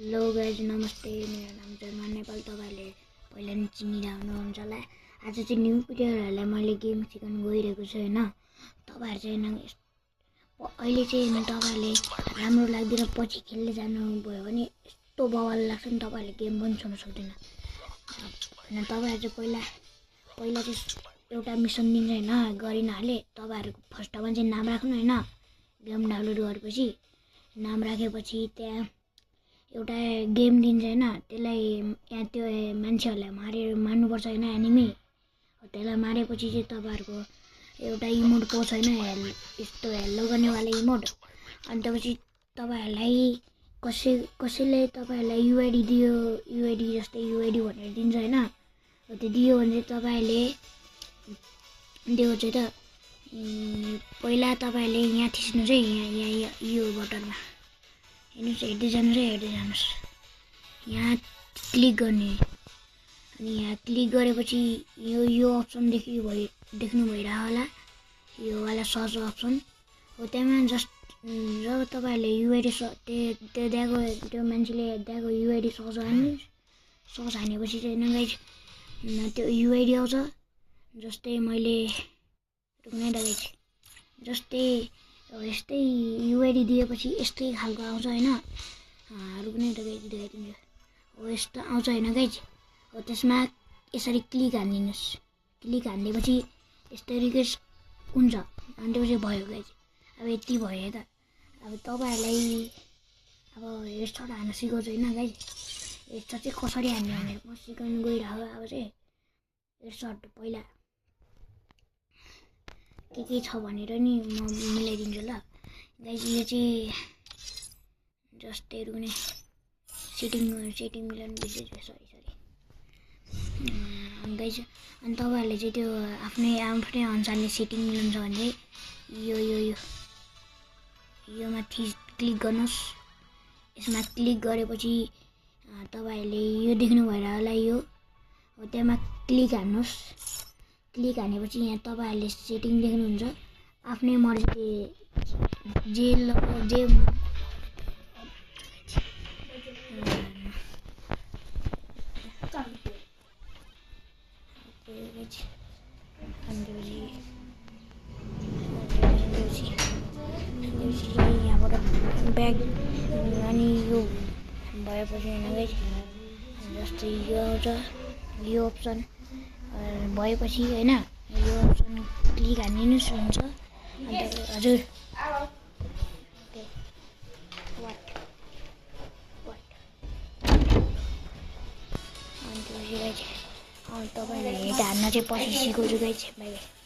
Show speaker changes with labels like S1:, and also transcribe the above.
S1: Hello guys नमस्ते, मेरो नाम जर्मन नेपाल। तपाईँहरूले पहिला नि चिनिरहनुहुन्छ होला। आज चाहिँ न्यू प्लेयरहरूलाई मैले गेम सिकाउन गइरहेको छु होइन। तपाईँहरू चाहिँ अहिले चाहिँ तपाईँहरूले राम्रो लाग्दैन, पछि खेल्दै जानुभयो भने यस्तो बवाल लाग्छ नि, तपाईँहरूले गेम पनि छोड्न सक्दैन होइन। तपाईँहरू चाहिँ पहिला चाहिँ एउटा मिसन दिन्छ होइन, गरिनहाले। तपाईँहरूको फर्स्टमा चाहिँ नाम राख्नु होइन। गेम डाउनलोड गरेपछि नाम राखेपछि त्यहाँ एउटा गेम दिन्छ होइन, त्यसलाई यहाँ त्यो मान्छेहरूलाई मार्नुपर्छ होइन, एनिमी। त्यसलाई मारेपछि चाहिँ तपाईँहरूको एउटा इमोट पाउँछ होइन, यस्तो हेल्लो गर्नेवाला इमोट। अनि त्यसपछि तपाईँहरूलाई कसैले तपाईँहरूलाई युआइडी दियो, युआइडी जस्तै युआइडी भनेर दिन्छ होइन। त्यो दियो भने चाहिँ तपाईँहरूले दियो चाहिँ त पहिला तपाईँहरूले यहाँ थिच्नु चाहिँ यहाँ यो बटनमा हेर्नुहोस्, हेर्दै जानुहोस्। यहाँ क्लिक गर्ने अनि यहाँ क्लिक गरेपछि यो अप्सन देख्नु भइरहेको होला, यो वाला सर्च अप्सन हो। त्यहाँ जब तपाईँहरूले युआइडी त्यो दिएको, त्यो मान्छेले दिएको युआइडी सर्च हान्नुहोस्। सर्च हानेपछि चाहिँ गाइज त्यो युआइडी आउँछ। जस्तै मैले रुक्नै त गाइज, जस्तै यस्तै युआइडी दिएपछि यस्तै खालको आउँछ होइन। रुक्नै त गाइज देखाइदिन्छु। हो यस्तो आउँछ होइन गाइज। हो त्यसमा यसरी क्लिक हानिदिनुहोस्। क्लिक हानिदिएपछि यस्तो रिक्वेस्ट हुन्छ अनि त्यो चाहिँ भयो गाइज। अब यति भयो त। अब तपाईँहरूलाई अब हेडसट हान्न सिकाउँछु होइन गाइज। हेडसट चाहिँ कसरी हान्ने भनेर म सिकाउनु गइरहेको। अब चाहिँ हेडसट पहिला के छ भनेर नि म मिलाइदिन्छु ल गाइज। यो चाहिँ जस्तै रुक्ने सेटिङ मिलाउनु बिर्सेछु, सरी गाइज। अनि तपाईँहरूले चाहिँ त्यो आफ्नै अनुसारले सेटिङ मिलाउनु छ भने चाहिँ यो माथि क्लिक गर्नुहोस्। यसमा क्लिक गरेपछि तपाईँहरूले यो देख्नु भइरहेको होला, यो हो त्यहाँ क्लिक हान्नुहोस्। क्लिक हानेपछि यहाँ तपाईँहरूले सेटिङ देख्नुहुन्छ। आफ्नै मर्जी जे यहाँबाट ब्याग अनि यो भएपछि होइन गाइज, जस्तै यो आउँछ। यो अप्सन भएपछि होइन, यो अप्सन क्लिक हानिदिनुहोस् हुन्छ। अन्त हजुर अन्त गाइज तपाईँहरूले हेड हान्न चाहिँ पछि सिकाउँछु गाइज। By by.